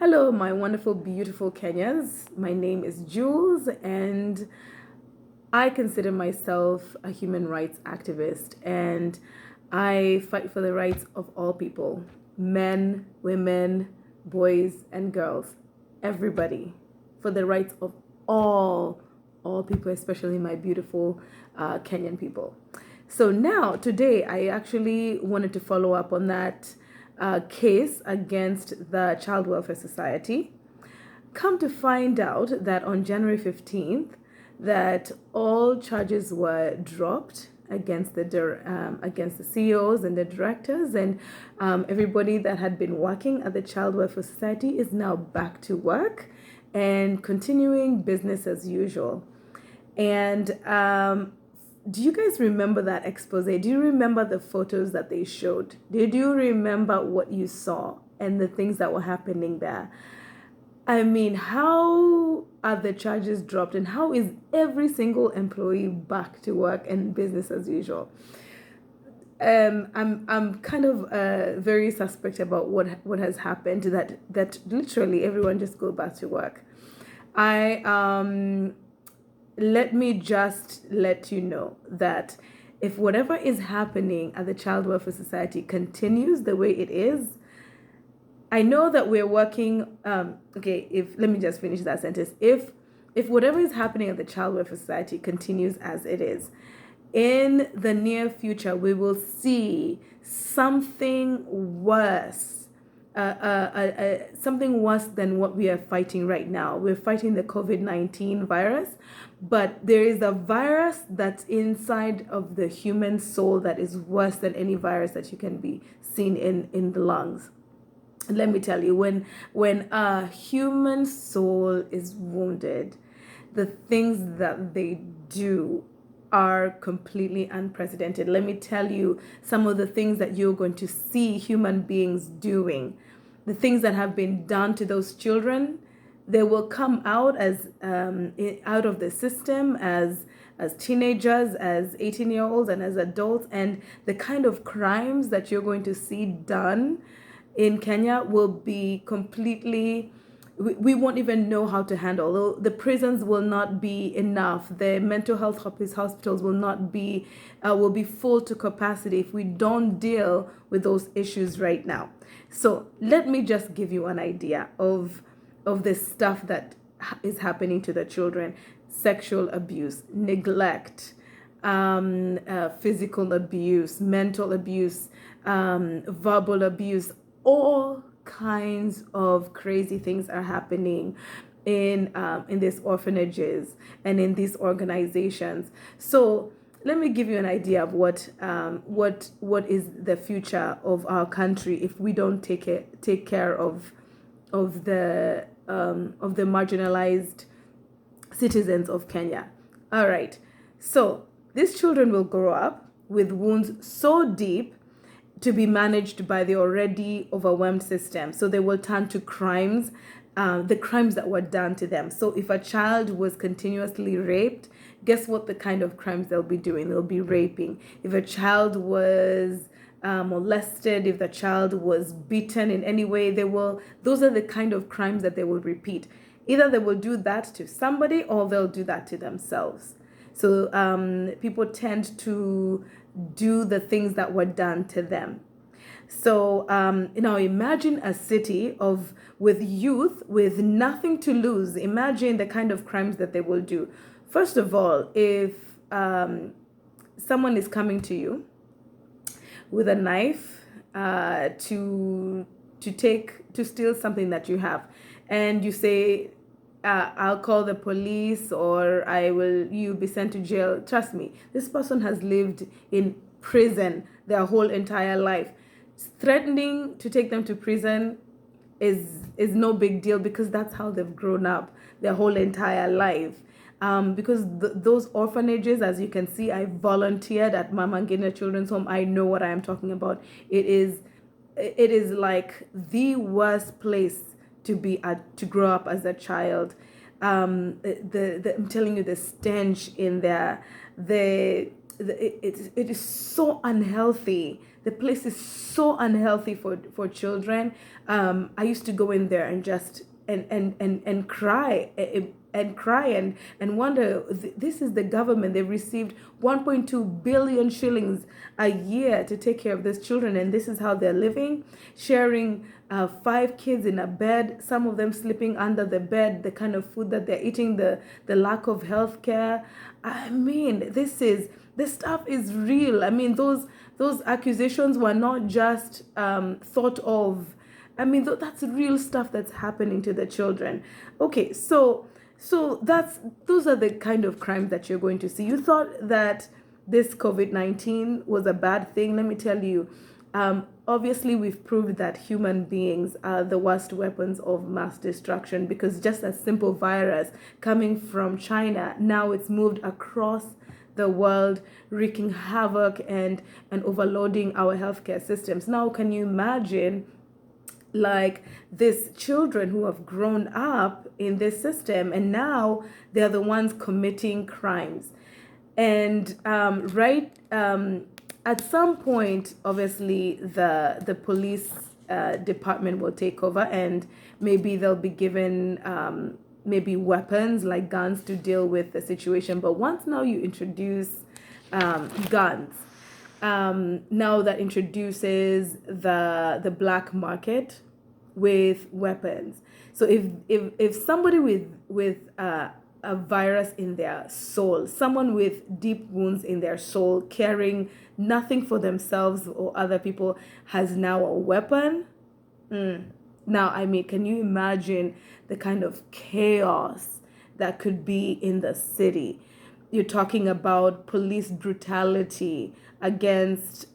Hello, my wonderful, beautiful Kenyans. My name is Jules, and I consider myself a human rights activist, and I fight for the rights of all people men, women, boys, and girls, everybody, for the rights of all people, especially my beautiful Kenyan people. So now, today, I actually wanted to follow up on that case against the Child Welfare Society. Come to find out that on January 15th, that all charges were dropped against the CEOs and the directors, and everybody that had been working at the Child Welfare Society is now back to work and continuing business as usual. And do you guys remember that expose? Do you remember the photos that they showed? Did you remember what you saw and the things that were happening there? I mean, how are the charges dropped and how is every single employee back to work and business as usual? I'm kind of very suspect about what has happened that literally everyone just go back to work. I Let me just let you know that if whatever is happening at the Child Welfare Society continues the way it is, I know that we're working. Okay, if let me just finish that sentence. If whatever is happening at the Child Welfare Society continues as it is, in the near future, we will see something worse. Something worse than what we are fighting right now. We're fighting the COVID-19 virus, but there is a virus that's inside of the human soul that is worse than any virus that you can be seen in the lungs. Let me tell you, when a human soul is wounded, the things that they do are completely unprecedented. Let me tell you some of the things that you're going to see human beings doing. The things that have been done to those children, they will come out as out of the system as teenagers, as 18-year-olds, and as adults, and the kind of crimes that you're going to see done in Kenya will be completely, we won't even know how to handle. The prisons will not be enough. The mental health hospitals will not be, will be full to capacity if we don't deal with those issues right now. So let me just give you an idea of the stuff that is happening to the children: sexual abuse, neglect, physical abuse, mental abuse, verbal abuse. All kinds of crazy things are happening in these orphanages and in these organizations. So let me give you an idea of what is the future of our country if we don't take care of the marginalized citizens of Kenya. All right. So these children will grow up with wounds so deep to be managed by the already overwhelmed system. So they will turn to crimes, the crimes that were done to them. So if a child was continuously raped, guess what the kind of crimes they'll be doing? They'll be raping. If a child was molested, if the child was beaten in any way, those are the kind of crimes that they will repeat. Either they will do that to somebody or they'll do that to themselves. So people tend to do the things that were done to them. So now imagine a city with youth with nothing to lose. Imagine the kind of crimes that they will do. First of all, if someone is coming to you with a knife to steal something that you have, and you say, I'll call the police or you'll be sent to jail. Trust me, this person has lived in prison their whole entire life. Threatening to take them to prison is no big deal because that's how they've grown up their whole entire life. Because those orphanages, as you can see, I volunteered at Mama Ngina Children's Home. I know what I am talking about. It is like the worst place to grow up as a child. I'm telling you, the stench in there, it is so unhealthy The place is so unhealthy for children. I used to go in there and just and cry, and wonder, this is the government. They've received 1.2 billion shillings a year to take care of these children, and this is how they're living, sharing 5 kids in a bed, some of them sleeping under the bed, the kind of food that they're eating, the lack of health care. I mean, this stuff is real. I mean, those accusations were not just thought of. I mean, that's real stuff that's happening to the children. Okay, so those are the kind of crimes that you're going to see. You thought that this COVID-19 was a bad thing. Let me tell you, obviously we've proved that human beings are the worst weapons of mass destruction, because just a simple virus coming from China, now it's moved across the world, wreaking havoc and overloading our healthcare systems. Now, can you imagine, like, these children who have grown up in this system, and now they're the ones committing crimes? And at some point, obviously, the police department will take over, and maybe they'll be given maybe weapons like guns to deal with the situation. But once now you introduce guns, now that introduces the black market with weapons. So if somebody with a virus in their soul, someone with deep wounds in their soul, caring nothing for themselves or other people, has now a weapon. Now, I mean, can you imagine the kind of chaos that could be in the city? You're talking about police brutality against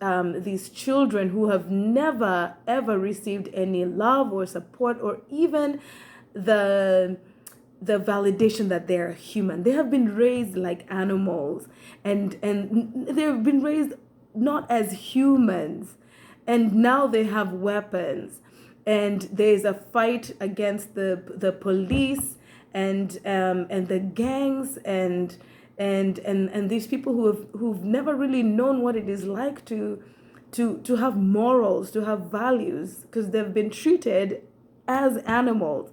these children who have never, ever received any love or support, or even the validation that they're human. They have been raised like animals, and they've been raised not as humans, and now they have weapons, and there's a fight against the police and the gangs and these people who've never really known what it is like to have morals, to have values, because they've been treated as animals.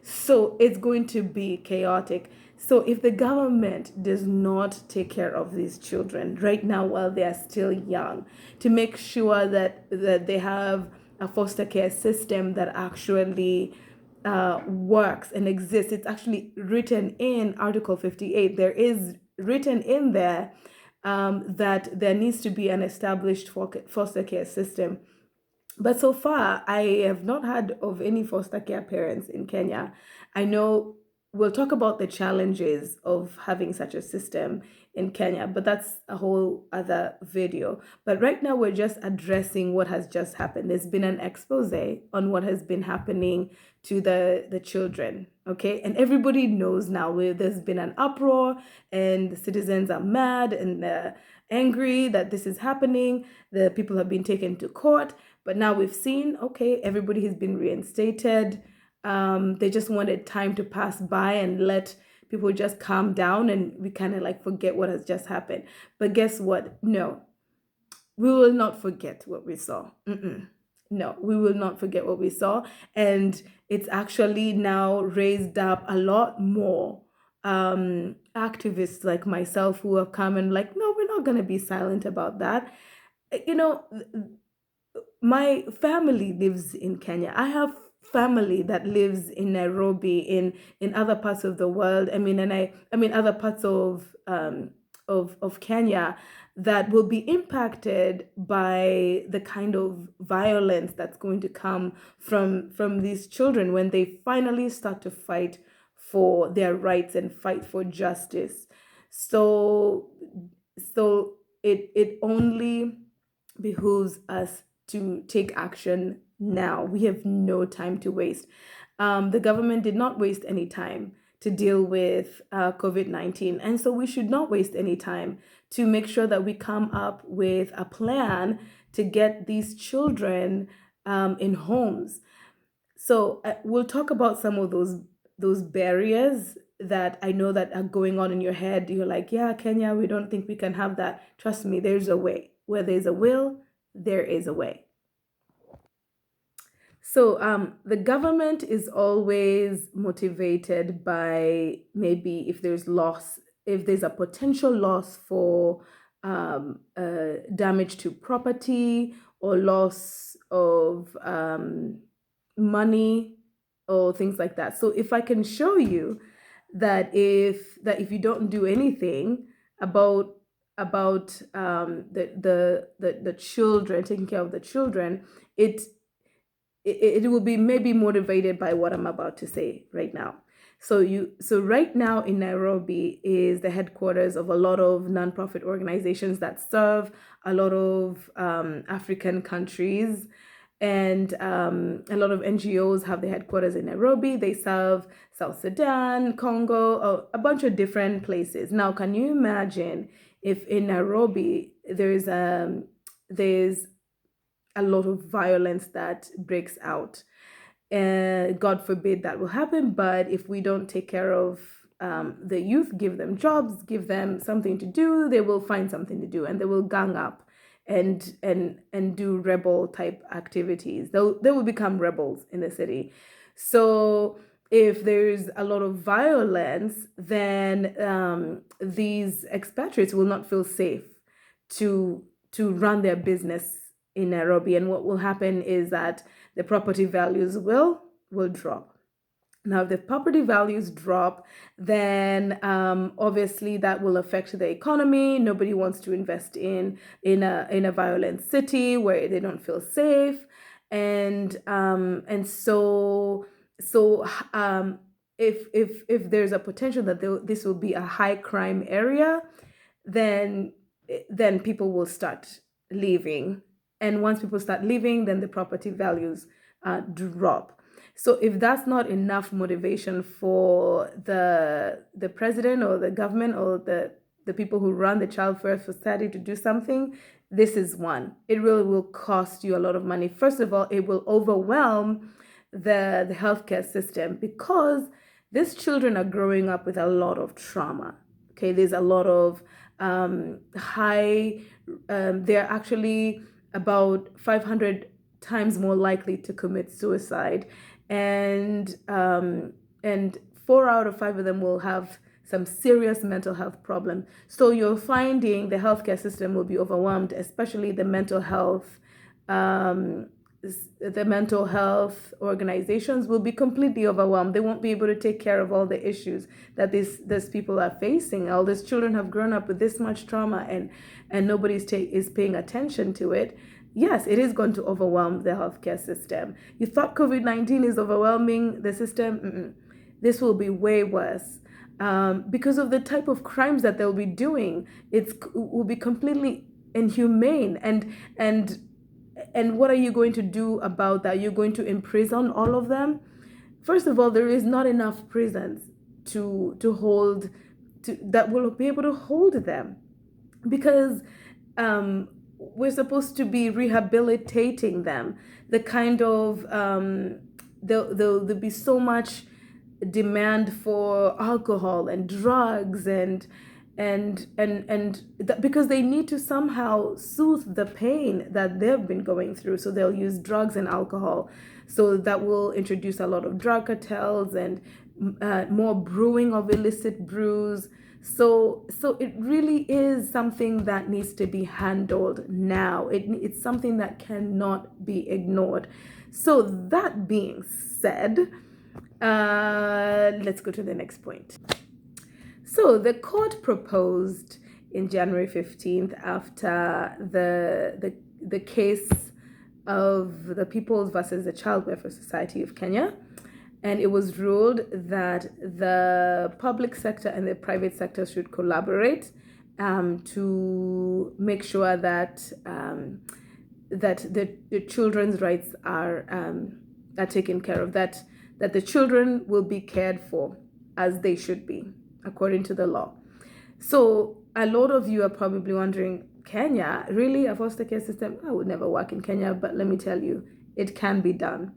So it's going to be chaotic. So if the government does not take care of these children right now while they are still young, to make sure that they have a foster care system that actually works and exists, it's actually written in Article 58. There is written in there that there needs to be an established foster care system. But so far, I have not heard of any foster care parents in Kenya. I know we'll talk about the challenges of having such a system in Kenya, but that's a whole other video. But right now, we're just addressing what has just happened. There's been an expose on what has been happening to the children, okay? And everybody knows now, there's been an uproar, and the citizens are mad and angry that this is happening. The people have been taken to court. But now we've seen, okay, everybody has been reinstated. They just wanted time to pass by and let people just calm down, and we kind of like forget what has just happened. But guess what? No, we will not forget what we saw. No, we will not forget what we saw. And it's actually now raised up a lot more activists like myself who have come and like, no, we're not going to be silent about that. You know, my family lives in Kenya. I have family that lives in Nairobi, in other parts of the world. I mean, I mean other parts of Kenya that will be impacted by the kind of violence that's going to come from these children when they finally start to fight for their rights and fight for justice. So it only behooves us to take action now. We have no time to waste. The government did not waste any time to deal with COVID-19. And so we should not waste any time to make sure that we come up with a plan to get these children in homes. So we'll talk about some of those barriers that I know that are going on in your head. You're like, yeah, Kenya, we don't think we can have that. Trust me, there's a way. Where there's a will, there is a way. So the government is always motivated by maybe if there's loss, if there's a potential loss for damage to property or loss of money or things like that. So if I can show you that if you don't do anything about the children, taking care of the children, it it will be maybe motivated by what I'm about to say right now. So right now in Nairobi is the headquarters of a lot of nonprofit organizations that serve a lot of African countries, and a lot of NGOs have their headquarters in Nairobi. They serve South Sudan, Congo, a bunch of different places. Now, can you imagine if in Nairobi there's a lot of violence that breaks out? God forbid that will happen, but if we don't take care of the youth, give them jobs, give them something to do, they will find something to do and they will gang up and do rebel type activities. They will become rebels in the city. So if there's a lot of violence, then these expatriates will not feel safe to run their business in Nairobi. And what will happen is that the property values will drop. Now, if the property values drop, then obviously that will affect the economy. Nobody wants to invest in a violent city where they don't feel safe, and so if there's a potential that this will be a high crime area, then people will start leaving, and once people start leaving, then the property values drop. So if that's not enough motivation for the president or the government or the people who run the Child First Society to do something, this is one. It really will cost you a lot of money. First of all, it will overwhelm the healthcare system because these children are growing up with a lot of trauma. Okay, there's a lot of they're actually about 500 times more likely to commit suicide, and 4 out of 5 of them will have some serious mental health problem. So you're finding the healthcare system will be overwhelmed, especially the mental health organizations will be completely overwhelmed. They won't be able to take care of all the issues that these people are facing. All these children have grown up with this much trauma, and nobody is paying attention to it. Yes, it is going to overwhelm the healthcare system. You thought COVID-19 is overwhelming the system? Mm-mm. This will be way worse because of the type of crimes that they'll be doing. It will be completely inhumane, and what are you going to do about that? You're going to imprison all of them? First of all, there is not enough prisons to hold that will be able to hold them, because we're supposed to be rehabilitating them. The kind of there'll be so much demand for alcohol and drugs because they need to somehow soothe the pain that they've been going through, so they'll use drugs and alcohol. So that will introduce a lot of drug cartels and more brewing of illicit brews. So it really is something that needs to be handled now. It's something that cannot be ignored. So that being said, let's go to the next point. So the court proposed in January 15th, after the case of the People's versus the Child Welfare Society of Kenya, and it was ruled that the public sector and the private sector should collaborate to make sure that the children's rights are taken care of, that the children will be cared for as they should be according to the law. So a lot of you are probably wondering, Kenya, really, a foster care system? I would never work in Kenya, but let me tell you, it can be done.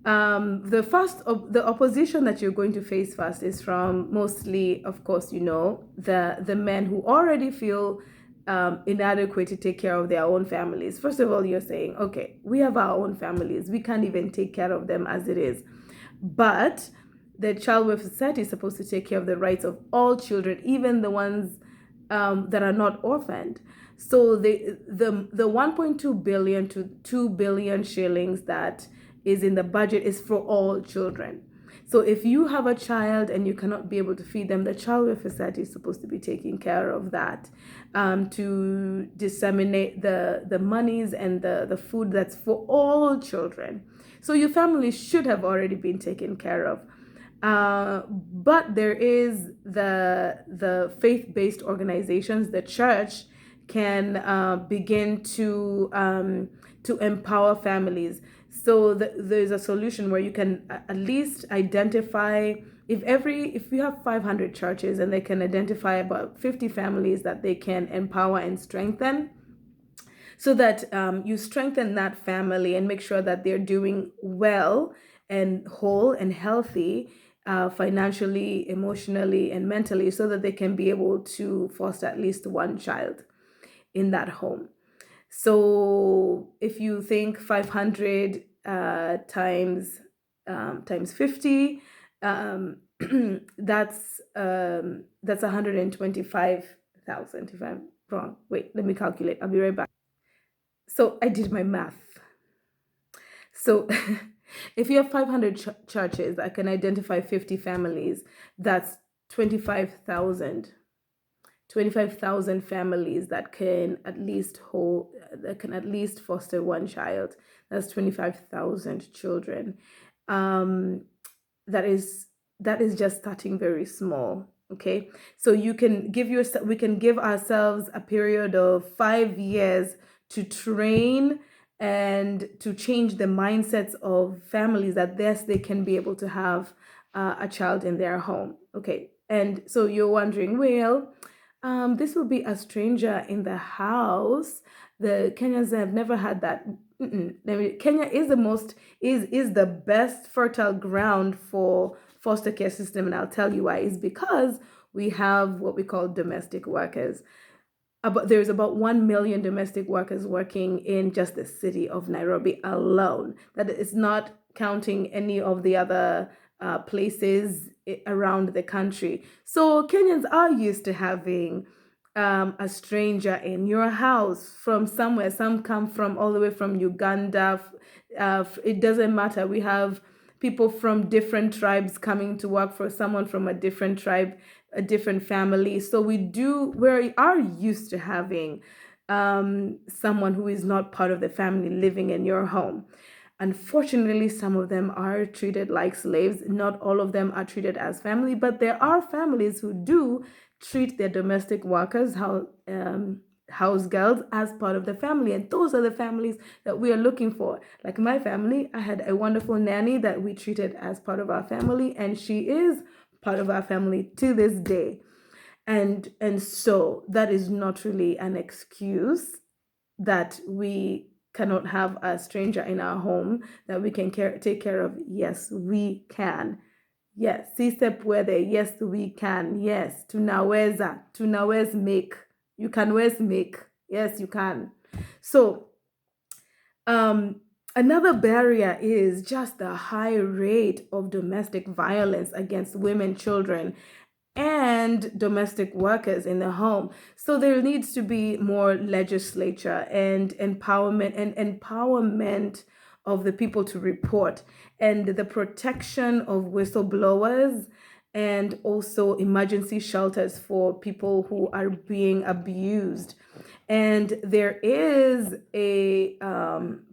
The opposition that you're going to face first is from mostly, of course, the men who already feel inadequate to take care of their own families. First of all, you're saying, okay, we have our own families, we can't even take care of them as it is. But the child welfare society is supposed to take care of the rights of all children, even the ones that are not orphaned. So the 1.2 billion to 2 billion shillings that is in the budget is for all children. So if you have a child and you cannot be able to feed them, the child welfare society is supposed to be taking care of that, to disseminate the monies and the food that's for all children. So your family should have already been taken care of. But there is the faith-based organizations. The church can begin to empower families. So there's a solution where you can at least identify, if you have 500 churches and they can identify about 50 families that they can empower and strengthen, so that you strengthen that family and make sure that they're doing well and whole and healthy, financially, emotionally, and mentally, so that they can be able to foster at least one child in that home. So if you think 500 times 50, that's 125,000. If I'm wrong, wait, let me calculate. I'll be right back. So I did my math. So if you have 500 churches, I can identify 50 families. That's 25,000 families that can at least foster one child. That's 25,000 children. That is just starting very small. Okay, so we can give ourselves a period of 5 years to train and to change the mindsets of families, that yes, they can be able to have a child in their home. Okay, and so you're wondering, well, this will be a stranger in the house. The Kenyans have never had that. Kenya is the best fertile ground for foster care system, and I'll tell you why. Is because we have what we call domestic workers. There's about 1 million domestic workers working in just the city of Nairobi alone. That is not counting any of the other places around the country. So Kenyans are used to having a stranger in your house from somewhere. Some come from all the way from Uganda. It doesn't matter. We have people from different tribes coming to work for someone from a different tribe, a different family. So we are used to having someone who is not part of the family living in your home. Unfortunately, some of them are treated like slaves. Not all of them are treated as family, but there are families who do treat their domestic workers, house girls, as part of the family. And those are the families that we are looking for. Like my family, I had a wonderful nanny that we treated as part of our family, and she is part of our family to this day. And so that is not really an excuse that we cannot have a stranger in our home that we can take care of. Yes, we can. Yes, sise puede. Yes, we can. Yes, tunaweza make. You can always make. Yes, you can. So another barrier is just the high rate of domestic violence against women, children, and domestic workers in the home. So there needs to be more legislature and empowerment of the people to report, and the protection of whistleblowers, and also emergency shelters for people who are being abused. And there is a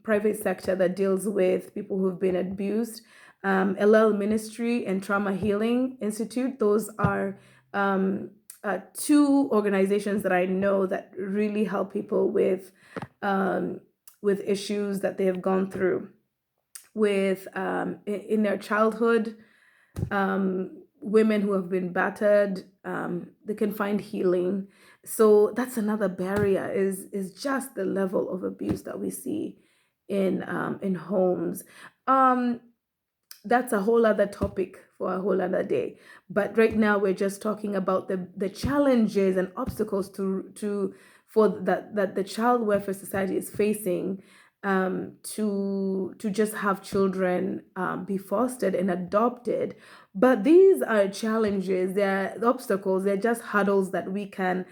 private sector that deals with people who've been abused. LL Ministry and Trauma Healing Institute. Those are two organizations that I know that really help people with issues that they have gone through with in their childhood. Women who have been battered, they can find healing. So that's another barrier, is just the level of abuse that we see in homes. That's a whole other topic for a whole other day. But right now we're just talking about the challenges and obstacles to for that the child welfare society is facing, to just have children be fostered and adopted. But these are challenges, they're obstacles, they're just hurdles that we can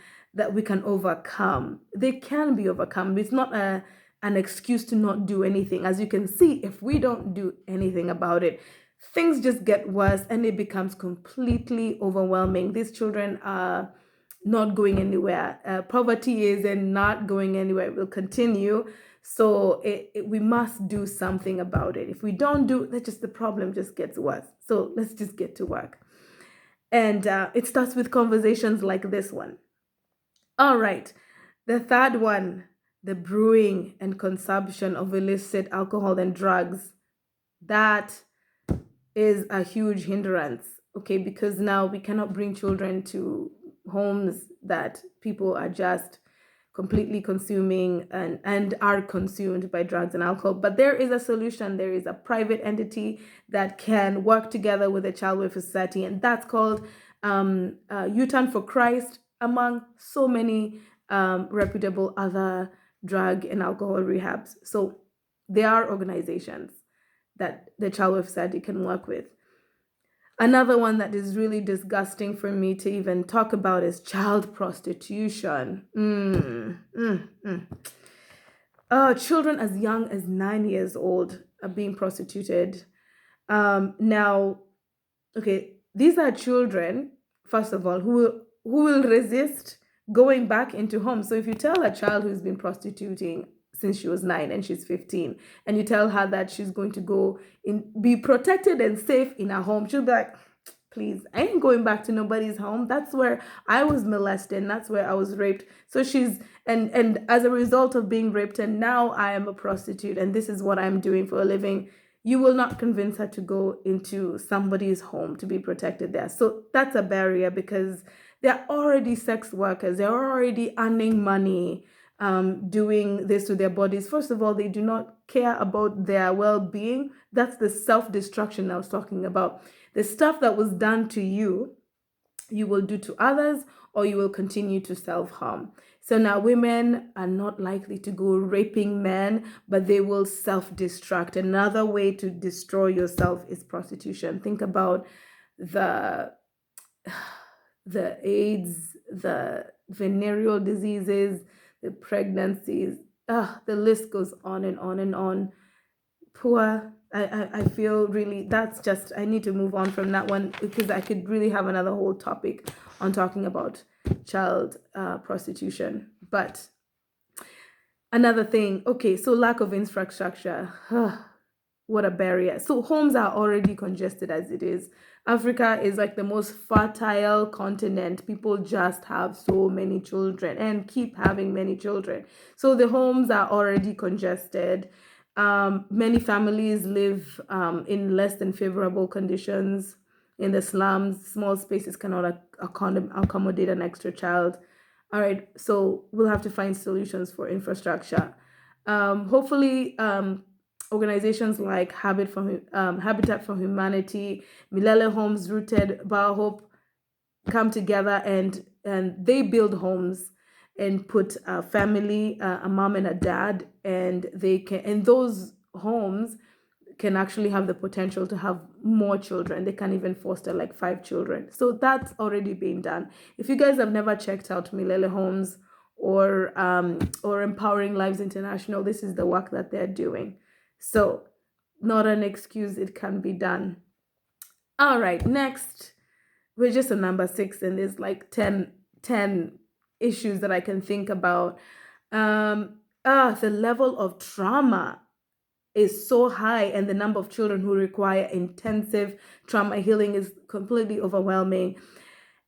overcome. They can be overcome. It's not an excuse to not do anything. As you can see, if we don't do anything about it, things just get worse and it becomes completely overwhelming. These children are not going anywhere. Poverty is and not going anywhere. It will continue. So we must do something about it. If we don't do, that just the problem just gets worse. So let's just get to work. And it starts with conversations like this one. All right. The third one, the brewing and consumption of illicit alcohol and drugs. That is a huge hindrance, okay, because now we cannot bring children to homes that people are just completely consuming and are consumed by drugs and alcohol. But there is a solution. There is a private entity that can work together with the Child Welfare Society, and that's called U-Turn for Christ, among so many reputable other drug and alcohol rehabs. So there are organizations that the Child Welfare Society can work with. Another one that is really disgusting for me to even talk about is child prostitution. Children as young as 9 years old are being prostituted. Now, okay, these are children, first of all, who will resist going back into home. So if you tell a child who's been prostituting since she was 9 and she's 15, and you tell her that she's going to go in, be protected and safe in her home, she'll be like, please, I ain't going back to nobody's home. That's where I was molested, and that's where I was raped. So she's and as a result of being raped, and now I am a prostitute and this is what I'm doing for a living. You will not convince her to go into somebody's home to be protected there. So that's a barrier, because they're already sex workers. They're already earning money doing this to their bodies. First of all, they do not care about their well-being. That's the self-destruction I was talking about. The stuff that was done to you, you will do to others, or you will continue to self-harm. So now women are not likely to go raping men, but they will self-destruct. Another way to destroy yourself is prostitution. Think about the AIDS, the venereal diseases, the pregnancies. The list goes on and on and on. Poor. I feel really, that's just, I need to move on from that one, because I could really have another whole topic on talking about child prostitution. But another thing, okay, so lack of infrastructure. What a barrier. So homes are already congested as it is. Africa is like the most fertile continent. People just have so many children and keep having many children. So the homes are already congested. Many families live in less than favorable conditions in the slums. Small spaces cannot accommodate an extra child. All right, so we'll have to find solutions for infrastructure. Hopefully, organizations like Habitat for Humanity, Milele Homes, Rooted, Bar Hope come together and they build homes and put a family, a mom and a dad, and those homes can actually have the potential to have more children. They can even foster like 5 children. So that's already been done. If you guys have never checked out Milele Homes or Empowering Lives International, this is the work that they're doing. So not an excuse, it can be done. All right, next, we're just on number 6, and there's like 10 issues that I can think about. The level of trauma is so high, and the number of children who require intensive trauma healing is completely overwhelming.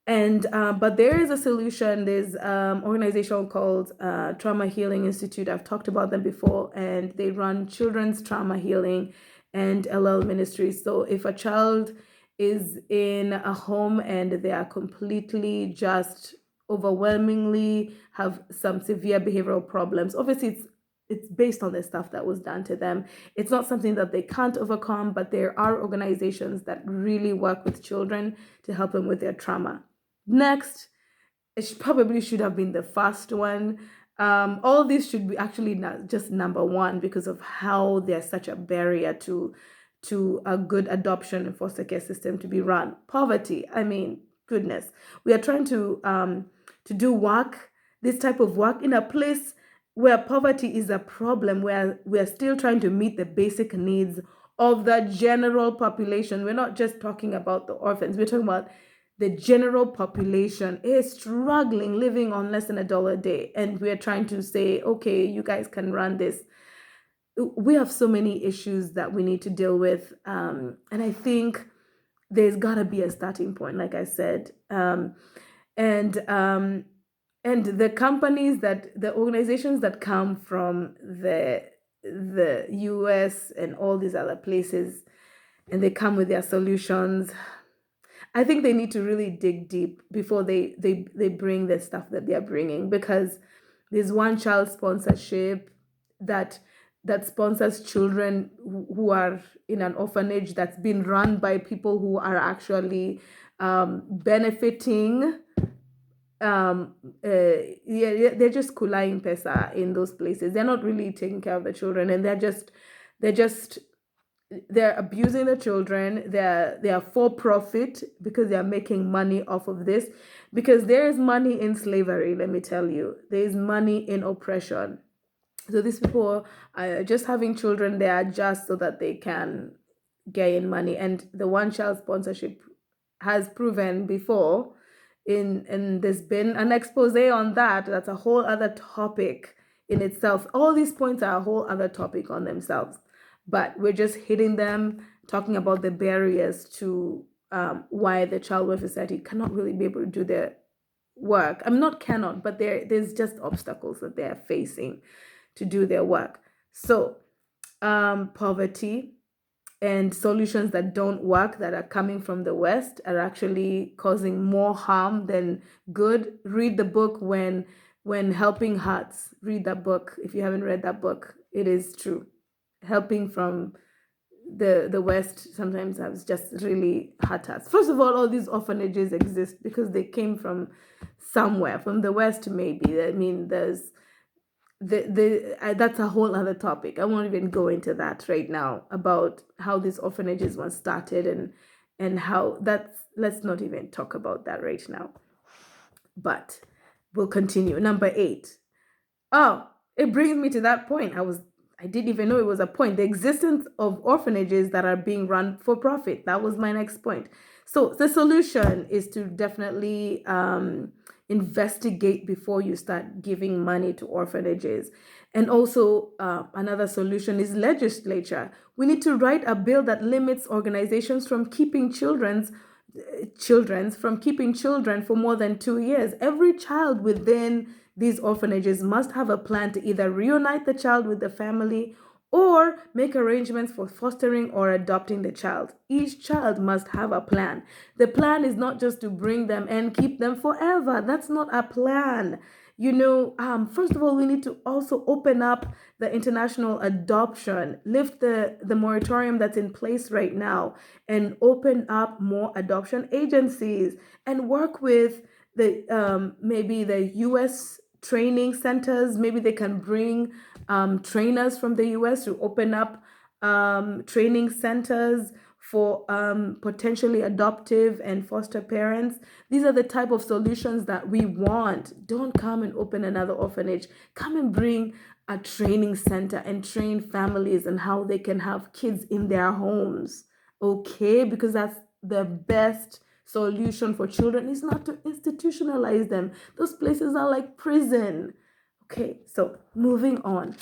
And but there is a solution. There's organization called Trauma Healing Institute. I've talked about them before, and they run children's trauma healing and LL ministries. So if a child is in a home and they are completely just overwhelmingly have some severe behavioral problems, obviously it's based on the stuff that was done to them. It's not something that they can't overcome, but there are organizations that really work with children to help them with their trauma. Next, it probably should have been the first one. All this should be actually not just number one because of how there's such a barrier to a good adoption and foster care system to be run. Poverty, I mean, goodness, we are trying to do work, this type of work in a place where poverty is a problem, where we're still trying to meet the basic needs of the general population. We're not just talking about the orphans, we're talking about the general population is struggling, living on less than $1 a day. And we're trying to say, okay, you guys can run this. We have so many issues that we need to deal with. And I think there's got to be a starting point, like I said. And the companies the organizations that come from the US and all these other places, and they come with their solutions, I think they need to really dig deep before they bring the stuff that they're bringing, because there's one child sponsorship that sponsors children who are in an orphanage that's been run by people who are actually benefiting. They're just kulaing pesa in those places. They're not really taking care of the children, and they're just they're abusing the children. They are for profit because they are making money off of this, because there is money in slavery. Let me tell you, there is money in oppression. So these people are just having children there just so that they can gain money. And the one child sponsorship has proven before, and there's been an expose on that. That's a whole other topic in itself. All these points are a whole other topic on themselves, but we're just hitting them, talking about the barriers to why the child welfare society cannot really be able to do their work. I'm not cannot, but there's just obstacles that they're facing to do their work. So poverty and solutions that don't work, that are coming from the West, are actually causing more harm than good. Read the book when helping hurts. Read that book if you haven't read that book. It is true. Helping from the West sometimes has just really hurt us. First of all these orphanages exist because they came from somewhere, from the West maybe. I mean, there's that's a whole other topic. I won't even go into that right now, about how these orphanages were started and how that's, let's not even talk about that right now. But we'll continue. Number 8. Oh, it brings me to that point. I didn't even know it was a point. The existence of orphanages that are being run for profit. That was my next point. So the solution is to definitely investigate before you start giving money to orphanages. And also another solution is legislature. We need to write a bill that limits organizations from keeping children for more than 2 years. Every child within these orphanages must have a plan to either reunite the child with the family or make arrangements for fostering or adopting the child. Each child must have a plan. The plan is not just to bring them and keep them forever. That's not a plan. First of all, we need to also open up the international adoption, lift the moratorium that's in place right now, and open up more adoption agencies, and work with the maybe the U.S. training centers. Maybe they can bring trainers from the U.S. to open up training centers for potentially adoptive and foster parents. These are the type of solutions that we want. Don't come and open another orphanage. Come and bring a training center and train families on how they can have kids in their homes. Okay? Because that's the best solution for children, is not to institutionalize them. Those places are like prison. Okay, so moving on.